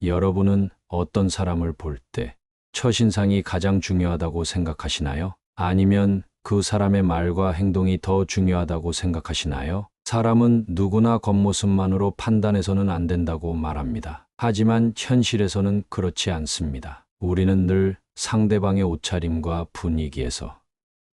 여러분은 어떤 사람을 볼 때 첫인상이 가장 중요하다고 생각하시나요? 아니면 그 사람의 말과 행동이 더 중요하다고 생각하시나요? 사람은 누구나 겉모습만으로 판단해서는 안 된다고 말합니다. 하지만 현실에서는 그렇지 않습니다. 우리는 늘 상대방의 옷차림과 분위기에서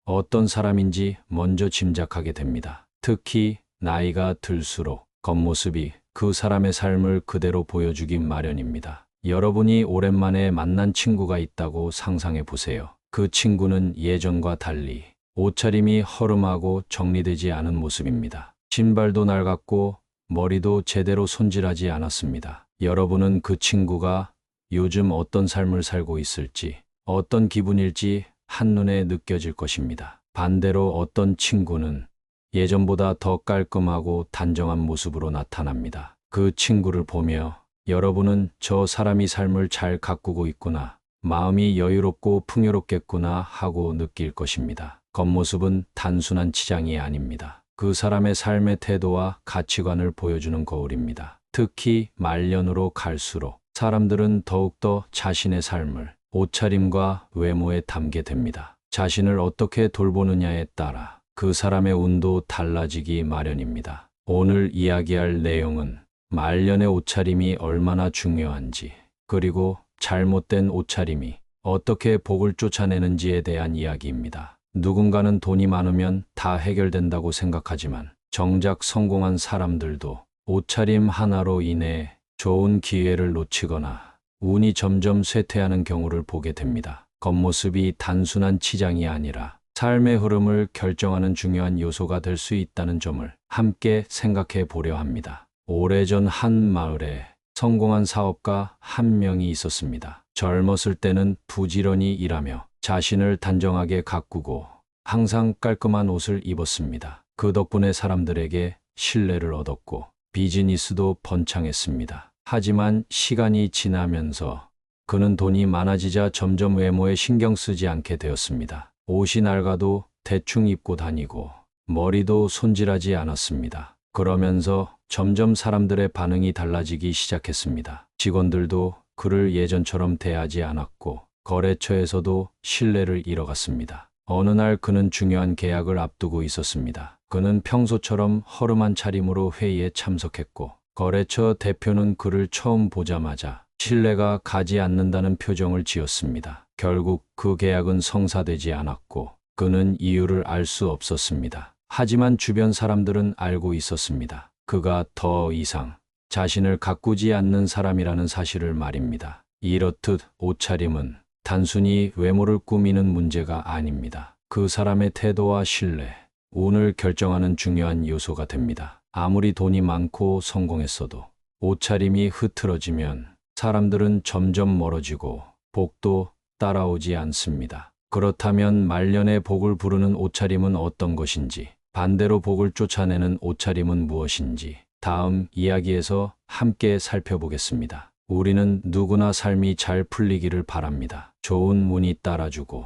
어떤 사람인지 먼저 짐작하게 됩니다. 특히 나이가 들수록 겉모습이 그 사람의 삶을 그대로 보여주기 마련입니다. 여러분이 오랜만에 만난 친구가 있다고 상상해 보세요. 그 친구는 예전과 달리 옷차림이 허름하고 정리되지 않은 모습입니다. 신발도 낡았고 머리도 제대로 손질하지 않았습니다. 여러분은 그 친구가 요즘 어떤 삶을 살고 있을지, 어떤 기분일지 한눈에 느껴질 것입니다. 반대로 어떤 친구는 예전보다 더 깔끔하고 단정한 모습으로 나타납니다. 그 친구를 보며 여러분은 저 사람이 삶을 잘 가꾸고 있구나, 마음이 여유롭고 풍요롭겠구나 하고 느낄 것입니다. 겉모습은 단순한 치장이 아닙니다. 그 사람의 삶의 태도와 가치관을 보여주는 거울입니다. 특히 말년으로 갈수록 사람들은 더욱더 자신의 삶을 옷차림과 외모에 담게 됩니다. 자신을 어떻게 돌보느냐에 따라 그 사람의 운도 달라지기 마련입니다. 오늘 이야기할 내용은 말년의 옷차림이 얼마나 중요한지, 그리고 잘못된 옷차림이 어떻게 복을 쫓아내는지에 대한 이야기입니다. 누군가는 돈이 많으면 다 해결된다고 생각하지만 정작 성공한 사람들도 옷차림 하나로 인해 좋은 기회를 놓치거나 운이 점점 쇠퇴하는 경우를 보게 됩니다. 겉모습이 단순한 치장이 아니라 삶의 흐름을 결정하는 중요한 요소가 될 수 있다는 점을 함께 생각해 보려 합니다. 오래전 한 마을에 성공한 사업가 한 명이 있었습니다. 젊었을 때는 부지런히 일하며 자신을 단정하게 가꾸고 항상 깔끔한 옷을 입었습니다. 그 덕분에 사람들에게 신뢰를 얻었고 비즈니스도 번창했습니다. 하지만 시간이 지나면서 그는 돈이 많아지자 점점 외모에 신경 쓰지 않게 되었습니다. 옷이 낡아도 대충 입고 다니고 머리도 손질하지 않았습니다. 그러면서 점점 사람들의 반응이 달라지기 시작했습니다. 직원들도 그를 예전처럼 대하지 않았고 거래처에서도 신뢰를 잃어갔습니다. 어느 날 그는 중요한 계약을 앞두고 있었습니다. 그는 평소처럼 허름한 차림으로 회의에 참석했고 거래처 대표는 그를 처음 보자마자 신뢰가 가지 않는다는 표정을 지었습니다. 결국 그 계약은 성사되지 않았고 그는 이유를 알 수 없었습니다. 하지만 주변 사람들은 알고 있었습니다. 그가 더 이상 자신을 가꾸지 않는 사람이라는 사실을 말입니다. 이렇듯 옷차림은 단순히 외모를 꾸미는 문제가 아닙니다. 그 사람의 태도와 신뢰, 운을 결정하는 중요한 요소가 됩니다. 아무리 돈이 많고 성공했어도 옷차림이 흐트러지면 사람들은 점점 멀어지고 복도 따라오지 않습니다. 그렇다면 말년의 복을 부르는 옷차림은 어떤 것인지, 반대로 복을 쫓아내는 옷차림은 무엇인지 다음 이야기에서 함께 살펴보겠습니다. 우리는 누구나 삶이 잘 풀리기를 바랍니다. 좋은 운이 따라주고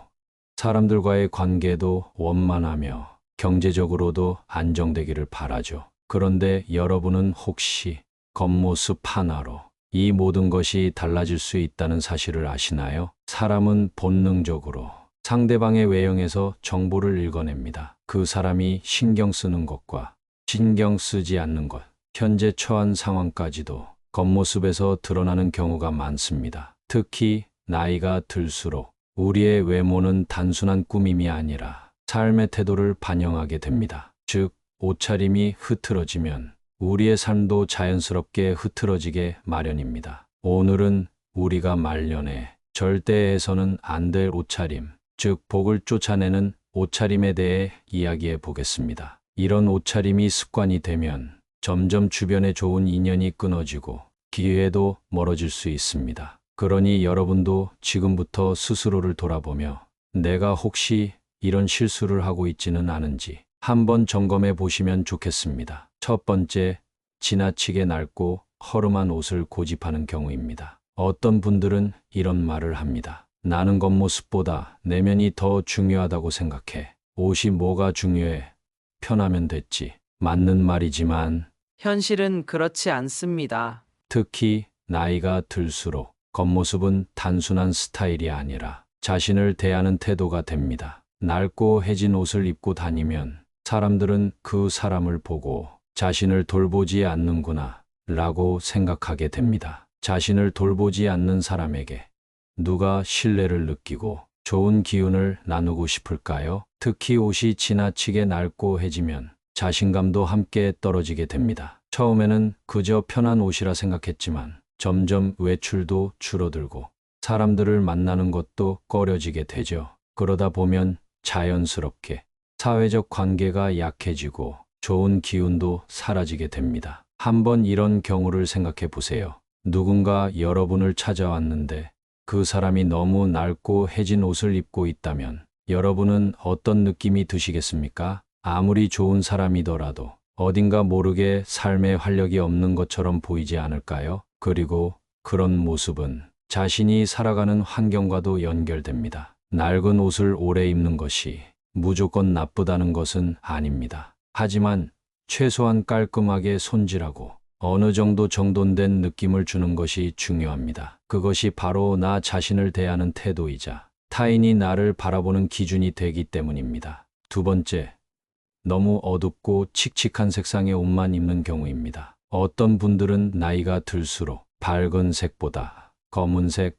사람들과의 관계도 원만하며 경제적으로도 안정되기를 바라죠. 그런데 여러분은 혹시 겉모습 하나로 이 모든 것이 달라질 수 있다는 사실을 아시나요? 사람은 본능적으로 상대방의 외형에서 정보를 읽어냅니다. 그 사람이 신경 쓰는 것과 신경 쓰지 않는 것, 현재 처한 상황까지도 겉모습에서 드러나는 경우가 많습니다. 특히 나이가 들수록 우리의 외모는 단순한 꾸밈이 아니라 삶의 태도를 반영하게 됩니다. 즉, 옷차림이 흐트러지면 우리의 삶도 자연스럽게 흐트러지게 마련입니다. 오늘은 우리가 말년에 절대 해서는 안 될 옷차림, 즉 복을 쫓아내는 옷차림에 대해 이야기해 보겠습니다. 이런 옷차림이 습관이 되면 점점 주변에 좋은 인연이 끊어지고 기회도 멀어질 수 있습니다. 그러니 여러분도 지금부터 스스로를 돌아보며 내가 혹시 이런 실수를 하고 있지는 않은지 한번 점검해 보시면 좋겠습니다. 첫 번째, 지나치게 낡고 허름한 옷을 고집하는 경우입니다. 어떤 분들은 이런 말을 합니다. 나는 겉모습보다 내면이 더 중요하다고 생각해. 옷이 뭐가 중요해? 편하면 됐지. 맞는 말이지만 현실은 그렇지 않습니다. 특히 나이가 들수록 겉모습은 단순한 스타일이 아니라 자신을 대하는 태도가 됩니다. 낡고 해진 옷을 입고 다니면 사람들은 그 사람을 보고 자신을 돌보지 않는구나 라고 생각하게 됩니다. 자신을 돌보지 않는 사람에게 누가 신뢰를 느끼고 좋은 기운을 나누고 싶을까요? 특히 옷이 지나치게 낡고 해지면 자신감도 함께 떨어지게 됩니다. 처음에는 그저 편한 옷이라 생각했지만 점점 외출도 줄어들고 사람들을 만나는 것도 꺼려지게 되죠. 그러다 보면 자연스럽게 사회적 관계가 약해지고 좋은 기운도 사라지게 됩니다. 한번 이런 경우를 생각해 보세요. 누군가 여러분을 찾아왔는데 그 사람이 너무 낡고 해진 옷을 입고 있다면 여러분은 어떤 느낌이 드시겠습니까? 아무리 좋은 사람이더라도 어딘가 모르게 삶에 활력이 없는 것처럼 보이지 않을까요? 그리고 그런 모습은 자신이 살아가는 환경과도 연결됩니다. 낡은 옷을 오래 입는 것이 무조건 나쁘다는 것은 아닙니다. 하지만 최소한 깔끔하게 손질하고 어느 정도 정돈된 느낌을 주는 것이 중요합니다. 그것이 바로 나 자신을 대하는 태도이자 타인이 나를 바라보는 기준이 되기 때문입니다. 두 번째, 너무 어둡고 칙칙한 색상의 옷만 입는 경우입니다. 어떤 분들은 나이가 들수록 밝은 색보다 검은색,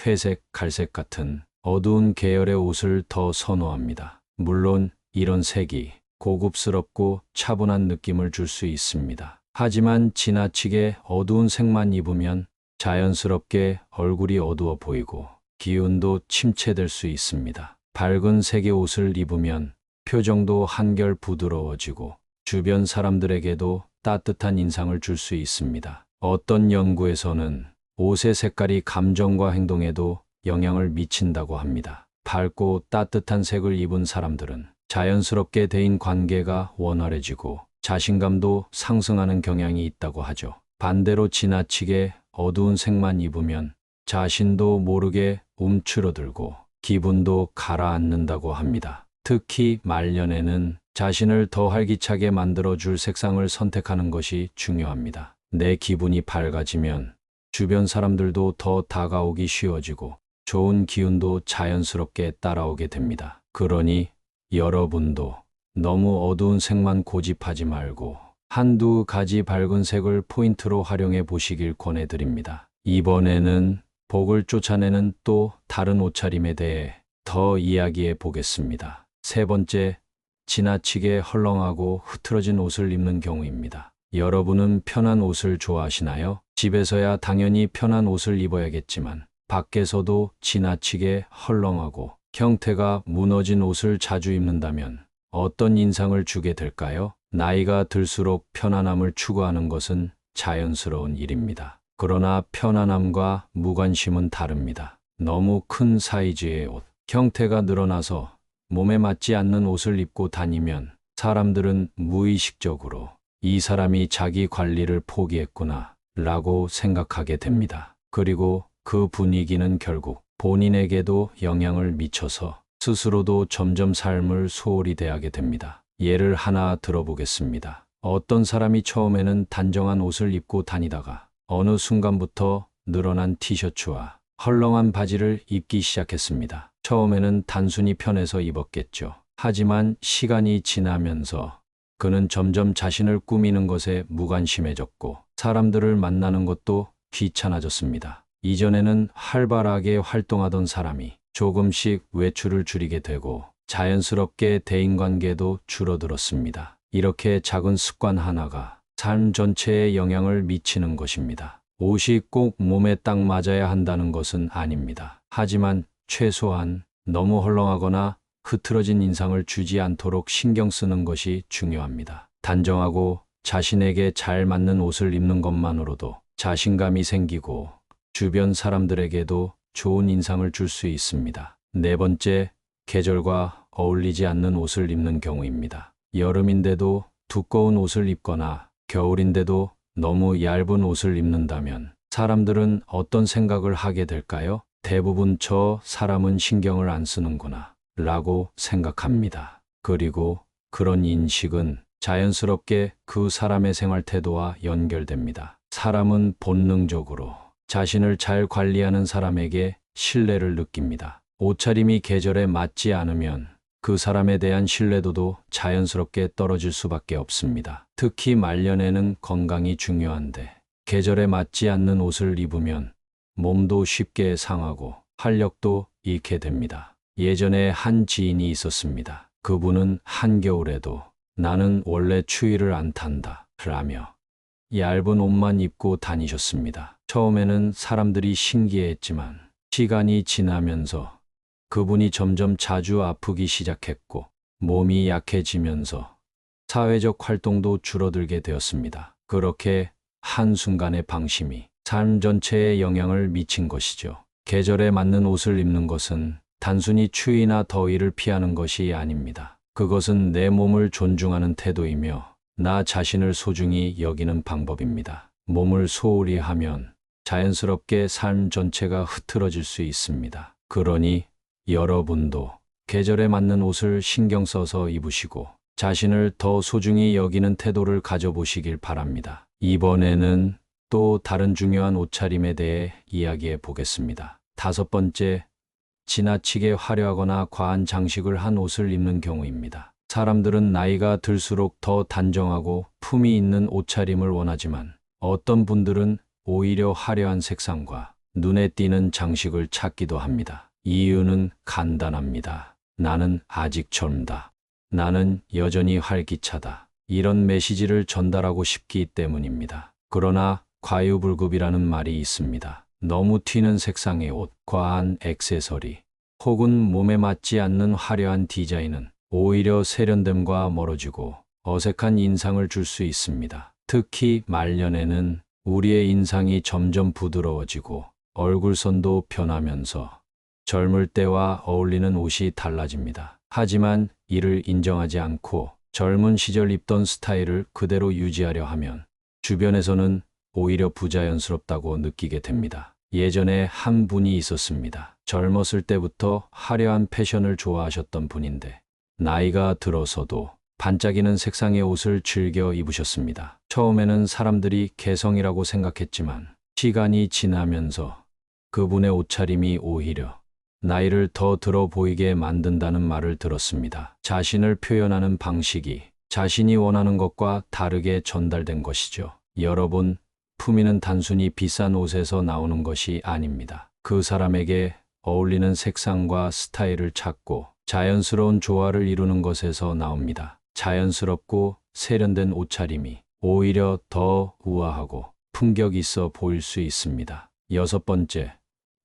회색, 갈색 같은 어두운 계열의 옷을 더 선호합니다. 물론 이런 색이 고급스럽고 차분한 느낌을 줄 수 있습니다. 하지만 지나치게 어두운 색만 입으면 자연스럽게 얼굴이 어두워 보이고 기운도 침체될 수 있습니다. 밝은 색의 옷을 입으면 표정도 한결 부드러워지고 주변 사람들에게도 따뜻한 인상을 줄 수 있습니다. 어떤 연구에서는 옷의 색깔이 감정과 행동에도 영향을 미친다고 합니다. 밝고 따뜻한 색을 입은 사람들은 자연스럽게 대인 관계가 원활해지고 자신감도 상승하는 경향이 있다고 하죠. 반대로 지나치게 어두운 색만 입으면 자신도 모르게 움츠러들고 기분도 가라앉는다고 합니다. 특히 말년에는 자신을 더 활기차게 만들어줄 색상을 선택하는 것이 중요합니다. 내 기분이 밝아지면 주변 사람들도 더 다가오기 쉬워지고 좋은 기운도 자연스럽게 따라오게 됩니다. 그러니 여러분도 너무 어두운 색만 고집하지 말고 한두 가지 밝은 색을 포인트로 활용해 보시길 권해드립니다. 이번에는 복을 쫓아내는 또 다른 옷차림에 대해 더 이야기해 보겠습니다. 세 번째, 지나치게 헐렁하고 흐트러진 옷을 입는 경우입니다. 여러분은 편한 옷을 좋아하시나요? 집에서야 당연히 편한 옷을 입어야겠지만 밖에서도 지나치게 헐렁하고 형태가 무너진 옷을 자주 입는다면 어떤 인상을 주게 될까요? 나이가 들수록 편안함을 추구하는 것은 자연스러운 일입니다. 그러나 편안함과 무관심은 다릅니다. 너무 큰 사이즈의 옷, 형태가 늘어나서 몸에 맞지 않는 옷을 입고 다니면 사람들은 무의식적으로 이 사람이 자기 관리를 포기했구나 라고 생각하게 됩니다. 그리고 그 분위기는 결국 본인에게도 영향을 미쳐서 스스로도 점점 삶을 소홀히 대하게 됩니다. 예를 하나 들어보겠습니다. 어떤 사람이 처음에는 단정한 옷을 입고 다니다가 어느 순간부터 늘어난 티셔츠와 헐렁한 바지를 입기 시작했습니다. 처음에는 단순히 편해서 입었겠죠. 하지만 시간이 지나면서 그는 점점 자신을 꾸미는 것에 무관심해졌고 사람들을 만나는 것도 귀찮아졌습니다. 이전에는 활발하게 활동하던 사람이 조금씩 외출을 줄이게 되고 자연스럽게 대인관계도 줄어들었습니다. 이렇게 작은 습관 하나가 삶 전체에 영향을 미치는 것입니다. 옷이 꼭 몸에 딱 맞아야 한다는 것은 아닙니다. 하지만 최소한 너무 헐렁하거나 흐트러진 인상을 주지 않도록 신경 쓰는 것이 중요합니다. 단정하고 자신에게 잘 맞는 옷을 입는 것만으로도 자신감이 생기고 주변 사람들에게도 좋은 인상을 줄 수 있습니다. 네 번째, 계절과 어울리지 않는 옷을 입는 경우입니다. 여름인데도 두꺼운 옷을 입거나 겨울인데도 너무 얇은 옷을 입는다면 사람들은 어떤 생각을 하게 될까요? 대부분 저 사람은 신경을 안 쓰는구나 라고 생각합니다. 그리고 그런 인식은 자연스럽게 그 사람의 생활 태도와 연결됩니다. 사람은 본능적으로 자신을 잘 관리하는 사람에게 신뢰를 느낍니다. 옷차림이 계절에 맞지 않으면 그 사람에 대한 신뢰도도 자연스럽게 떨어질 수밖에 없습니다. 특히 말년에는 건강이 중요한데 계절에 맞지 않는 옷을 입으면 몸도 쉽게 상하고 활력도 잃게 됩니다. 예전에 한 지인이 있었습니다. 그분은 한겨울에도 나는 원래 추위를 안 탄다 라며 얇은 옷만 입고 다니셨습니다. 처음에는 사람들이 신기해했지만 시간이 지나면서 그분이 점점 자주 아프기 시작했고 몸이 약해지면서 사회적 활동도 줄어들게 되었습니다. 그렇게 한순간의 방심이 삶 전체에 영향을 미친 것이죠. 계절에 맞는 옷을 입는 것은 단순히 추위나 더위를 피하는 것이 아닙니다. 그것은 내 몸을 존중하는 태도이며 나 자신을 소중히 여기는 방법입니다. 몸을 소홀히 하면 자연스럽게 삶 전체가 흐트러질 수 있습니다. 그러니 여러분도 계절에 맞는 옷을 신경 써서 입으시고 자신을 더 소중히 여기는 태도를 가져보시길 바랍니다. 이번에는 또 다른 중요한 옷차림에 대해 이야기해 보겠습니다. 5번째, 지나치게 화려하거나 과한 장식을 한 옷을 입는 경우입니다. 사람들은 나이가 들수록 더 단정하고 품위 있는 옷차림을 원하지만 어떤 분들은 오히려 화려한 색상과 눈에 띄는 장식을 찾기도 합니다. 이유는 간단합니다. 나는 아직 젊다. 나는 여전히 활기차다. 이런 메시지를 전달하고 싶기 때문입니다. 그러나 과유불급이라는 말이 있습니다. 너무 튀는 색상의 옷, 과한 액세서리, 혹은 몸에 맞지 않는 화려한 디자인은 오히려 세련됨과 멀어지고 어색한 인상을 줄 수 있습니다. 특히 말년에는 우리의 인상이 점점 부드러워지고 얼굴선도 변하면서 젊을 때와 어울리는 옷이 달라집니다. 하지만 이를 인정하지 않고 젊은 시절 입던 스타일을 그대로 유지하려 하면 주변에서는 오히려 부자연스럽다고 느끼게 됩니다. 예전에 한 분이 있었습니다. 젊었을 때부터 화려한 패션을 좋아하셨던 분인데 나이가 들어서도 반짝이는 색상의 옷을 즐겨 입으셨습니다. 처음에는 사람들이 개성이라고 생각했지만 시간이 지나면서 그분의 옷차림이 오히려 나이를 더 들어 보이게 만든다는 말을 들었습니다. 자신을 표현하는 방식이 자신이 원하는 것과 다르게 전달된 것이죠. 여러분, 품위는 단순히 비싼 옷에서 나오는 것이 아닙니다. 그 사람에게 어울리는 색상과 스타일을 찾고 자연스러운 조화를 이루는 것에서 나옵니다. 자연스럽고 세련된 옷차림이 오히려 더 우아하고 품격 있어 보일 수 있습니다. 6번째,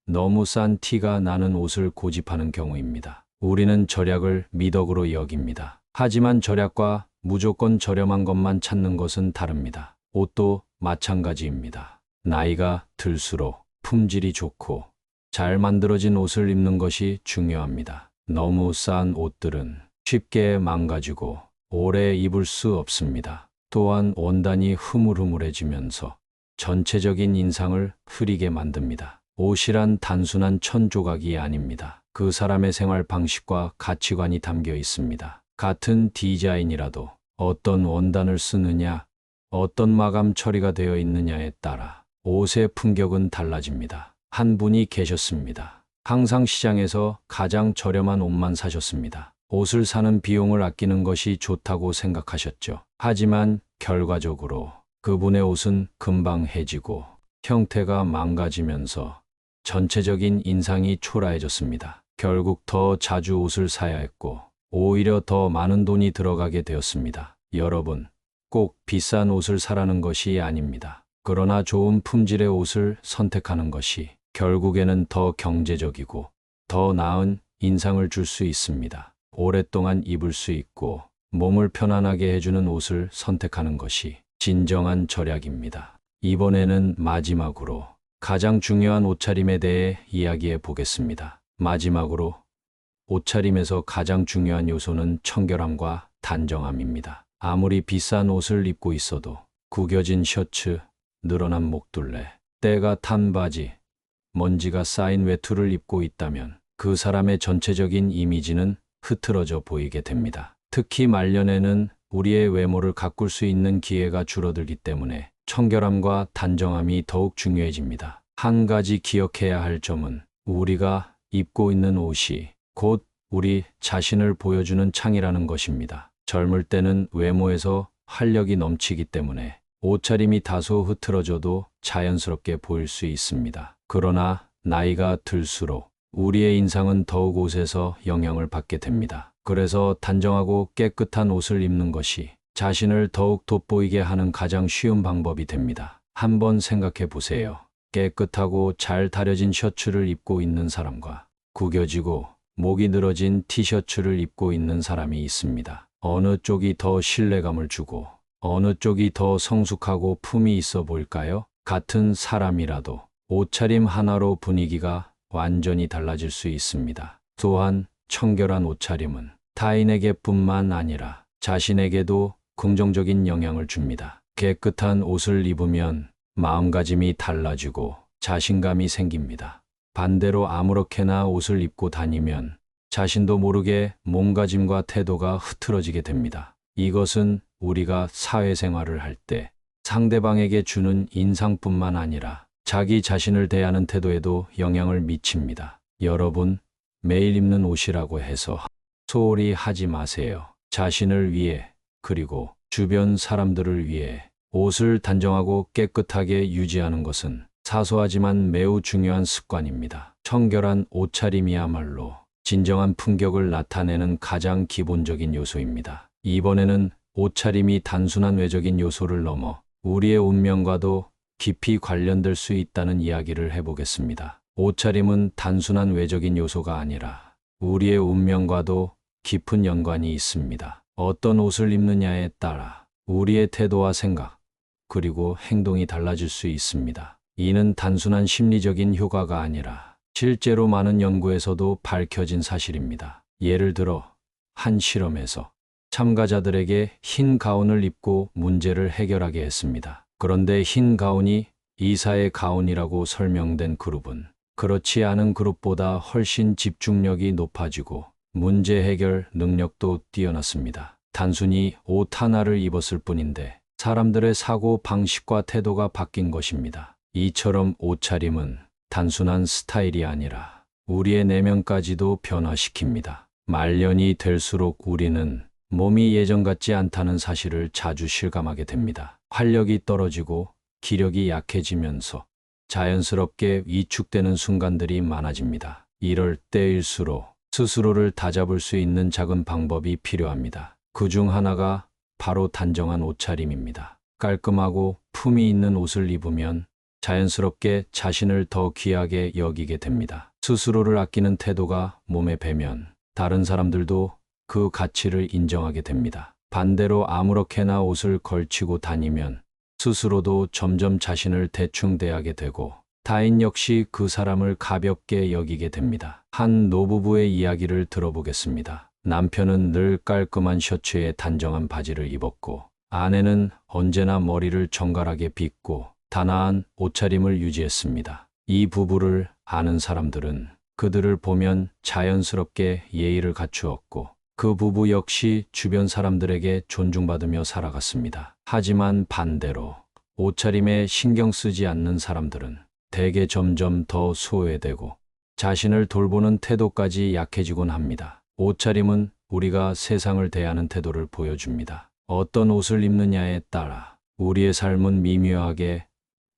너무 싼 티가 나는 옷을 고집하는 경우입니다. 우리는 절약을 미덕으로 여깁니다. 하지만 절약과 무조건 저렴한 것만 찾는 것은 다릅니다. 옷도 마찬가지입니다. 나이가 들수록 품질이 좋고 잘 만들어진 옷을 입는 것이 중요합니다. 너무 싼 옷들은 쉽게 망가지고 오래 입을 수 없습니다. 또한 원단이 흐물흐물해지면서 전체적인 인상을 흐리게 만듭니다. 옷이란 단순한 천 조각이 아닙니다. 그 사람의 생활 방식과 가치관이 담겨 있습니다. 같은 디자인이라도 어떤 원단을 쓰느냐, 어떤 마감 처리가 되어 있느냐에 따라 옷의 품격은 달라집니다. 한 분이 계셨습니다. 항상 시장에서 가장 저렴한 옷만 사셨습니다. 옷을 사는 비용을 아끼는 것이 좋다고 생각하셨죠. 하지만 결과적으로 그분의 옷은 금방 해지고 형태가 망가지면서 전체적인 인상이 초라해졌습니다. 결국 더 자주 옷을 사야 했고 오히려 더 많은 돈이 들어가게 되었습니다. 여러분, 꼭 비싼 옷을 사라는 것이 아닙니다. 그러나 좋은 품질의 옷을 선택하는 것이 결국에는 더 경제적이고 더 나은 인상을 줄 수 있습니다. 오랫동안 입을 수 있고 몸을 편안하게 해주는 옷을 선택하는 것이 진정한 절약입니다. 이번에는 마지막으로 가장 중요한 옷차림에 대해 이야기해 보겠습니다. 마지막으로 옷차림에서 가장 중요한 요소는 청결함과 단정함입니다. 아무리 비싼 옷을 입고 있어도 구겨진 셔츠, 늘어난 목둘레, 때가 탄 바지, 먼지가 쌓인 외투를 입고 있다면 그 사람의 전체적인 이미지는 흐트러져 보이게 됩니다. 특히 말년에는 우리의 외모를 가꿀 수 있는 기회가 줄어들기 때문에 청결함과 단정함이 더욱 중요해집니다. 한 가지 기억해야 할 점은 우리가 입고 있는 옷이 곧 우리 자신을 보여주는 창이라는 것입니다. 젊을 때는 외모에서 활력이 넘치기 때문에 옷차림이 다소 흐트러져도 자연스럽게 보일 수 있습니다. 그러나 나이가 들수록 우리의 인상은 더욱 옷에서 영향을 받게 됩니다. 그래서 단정하고 깨끗한 옷을 입는 것이 자신을 더욱 돋보이게 하는 가장 쉬운 방법이 됩니다. 한번 생각해 보세요. 깨끗하고 잘 다려진 셔츠를 입고 있는 사람과 구겨지고 목이 늘어진 티셔츠를 입고 있는 사람이 있습니다. 어느 쪽이 더 신뢰감을 주고 어느 쪽이 더 성숙하고 품이 있어 보일까요? 같은 사람이라도 옷차림 하나로 분위기가 완전히 달라질 수 있습니다. 또한 청결한 옷차림은 타인에게뿐만 아니라 자신에게도 긍정적인 영향을 줍니다. 깨끗한 옷을 입으면 마음가짐이 달라지고 자신감이 생깁니다. 반대로 아무렇게나 옷을 입고 다니면 자신도 모르게 몸가짐과 태도가 흐트러지게 됩니다. 이것은 우리가 사회생활을 할 때 상대방에게 주는 인상뿐만 아니라 자기 자신을 대하는 태도에도 영향을 미칩니다. 여러분, 매일 입는 옷이라고 해서 소홀히 하지 마세요. 자신을 위해 그리고 주변 사람들을 위해 옷을 단정하고 깨끗하게 유지하는 것은 사소하지만 매우 중요한 습관입니다. 청결한 옷차림이야말로 진정한 품격을 나타내는 가장 기본적인 요소입니다. 이번에는 옷차림이 단순한 외적인 요소를 넘어 우리의 운명과도 깊이 관련될 수 있다는 이야기를 해보겠습니다. 옷차림은 단순한 외적인 요소가 아니라 우리의 운명과도 깊은 연관이 있습니다. 어떤 옷을 입느냐에 따라 우리의 태도와 생각, 그리고 행동이 달라질 수 있습니다. 이는 단순한 심리적인 효과가 아니라 실제로 많은 연구에서도 밝혀진 사실입니다. 예를 들어 한 실험에서 참가자들에게 흰 가운을 입고 문제를 해결하게 했습니다. 그런데 흰 가운이 이사의 가운이라고 설명된 그룹은 그렇지 않은 그룹보다 훨씬 집중력이 높아지고 문제 해결 능력도 뛰어났습니다. 단순히 옷 하나를 입었을 뿐인데 사람들의 사고 방식과 태도가 바뀐 것입니다. 이처럼 옷차림은 단순한 스타일이 아니라 우리의 내면까지도 변화시킵니다. 말년이 될수록 우리는 몸이 예전 같지 않다는 사실을 자주 실감하게 됩니다. 활력이 떨어지고 기력이 약해지면서 자연스럽게 위축되는 순간들이 많아집니다. 이럴 때일수록 스스로를 다잡을 수 있는 작은 방법이 필요합니다. 그중 하나가 바로 단정한 옷차림입니다. 깔끔하고 품이 있는 옷을 입으면 자연스럽게 자신을 더 귀하게 여기게 됩니다. 스스로를 아끼는 태도가 몸에 배면 다른 사람들도 그 가치를 인정하게 됩니다. 반대로 아무렇게나 옷을 걸치고 다니면 스스로도 점점 자신을 대충 대하게 되고 타인 역시 그 사람을 가볍게 여기게 됩니다. 한 노부부의 이야기를 들어보겠습니다. 남편은 늘 깔끔한 셔츠에 단정한 바지를 입었고 아내는 언제나 머리를 정갈하게 빗고 단아한 옷차림을 유지했습니다. 이 부부를 아는 사람들은 그들을 보면 자연스럽게 예의를 갖추었고 그 부부 역시 주변 사람들에게 존중받으며 살아갔습니다. 하지만 반대로 옷차림에 신경 쓰지 않는 사람들은 대개 점점 더 소외되고 자신을 돌보는 태도까지 약해지곤 합니다. 옷차림은 우리가 세상을 대하는 태도를 보여줍니다. 어떤 옷을 입느냐에 따라 우리의 삶은 미묘하게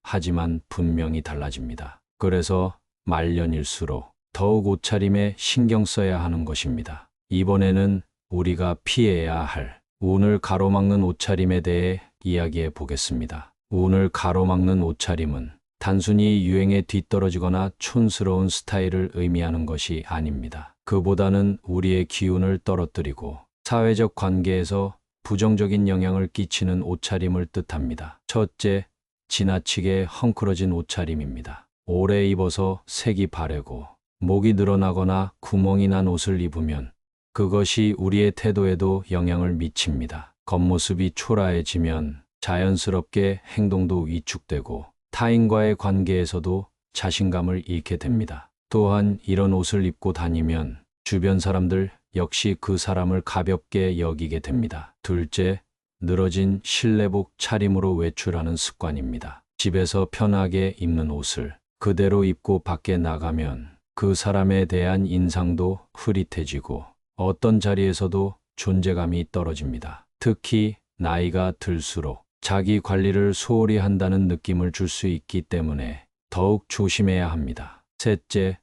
하지만 분명히 달라집니다. 그래서 말년일수록 더욱 옷차림에 신경 써야 하는 것입니다. 이번에는 우리가 피해야 할 운을 가로막는 옷차림에 대해 이야기해 보겠습니다. 운을 가로막는 옷차림은 단순히 유행에 뒤떨어지거나 촌스러운 스타일을 의미하는 것이 아닙니다. 그보다는 우리의 기운을 떨어뜨리고 사회적 관계에서 부정적인 영향을 끼치는 옷차림을 뜻합니다. 첫째, 지나치게 헝클어진 옷차림입니다. 오래 입어서 색이 바래고 목이 늘어나거나 구멍이 난 옷을 입으면 그것이 우리의 태도에도 영향을 미칩니다. 겉모습이 초라해지면 자연스럽게 행동도 위축되고 타인과의 관계에서도 자신감을 잃게 됩니다. 또한 이런 옷을 입고 다니면 주변 사람들 역시 그 사람을 가볍게 여기게 됩니다. 둘째, 늘어진 실내복 차림으로 외출하는 습관입니다. 집에서 편하게 입는 옷을 그대로 입고 밖에 나가면 그 사람에 대한 인상도 흐릿해지고 어떤 자리에서도 존재감이 떨어집니다. 특히 나이가 들수록 자기 관리를 소홀히 한다는 느낌을 줄 수 있기 때문에 더욱 조심해야 합니다. 셋째,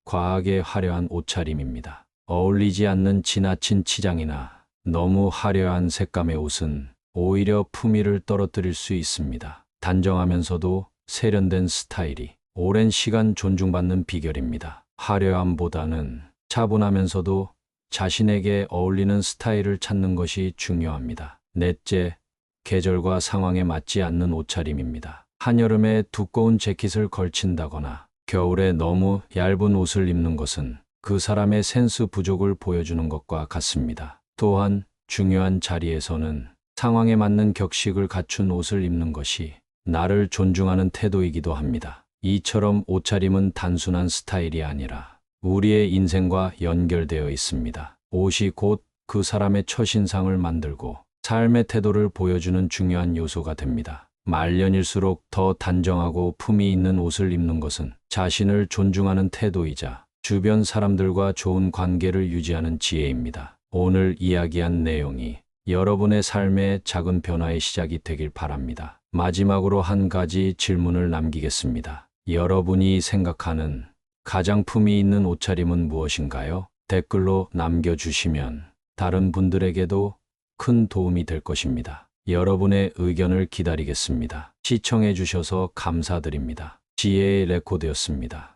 과하게 화려한 옷차림입니다. 어울리지 않는 지나친 치장이나 너무 화려한 색감의 옷은 오히려 품위를 떨어뜨릴 수 있습니다. 단정하면서도 세련된 스타일이 오랜 시간 존중받는 비결입니다. 화려함보다는 차분하면서도 자신에게 어울리는 스타일을 찾는 것이 중요합니다. 넷째, 계절과 상황에 맞지 않는 옷차림입니다. 한여름에 두꺼운 재킷을 걸친다거나 겨울에 너무 얇은 옷을 입는 것은 그 사람의 센스 부족을 보여주는 것과 같습니다. 또한 중요한 자리에서는 상황에 맞는 격식을 갖춘 옷을 입는 것이 나를 존중하는 태도이기도 합니다. 이처럼 옷차림은 단순한 스타일이 아니라 우리의 인생과 연결되어 있습니다. 옷이 곧 그 사람의 첫인상을 만들고 삶의 태도를 보여주는 중요한 요소가 됩니다. 말년일수록 더 단정하고 품위 있는 옷을 입는 것은 자신을 존중하는 태도이자 주변 사람들과 좋은 관계를 유지하는 지혜입니다. 오늘 이야기한 내용이 여러분의 삶의 작은 변화의 시작이 되길 바랍니다. 마지막으로 한 가지 질문을 남기겠습니다. 여러분이 생각하는 가장 품위 있는 옷차림은 무엇인가요? 댓글로 남겨주시면 다른 분들에게도 큰 도움이 될 것입니다. 여러분의 의견을 기다리겠습니다. 시청해 주셔서 감사드립니다. 지혜의 레코드였습니다.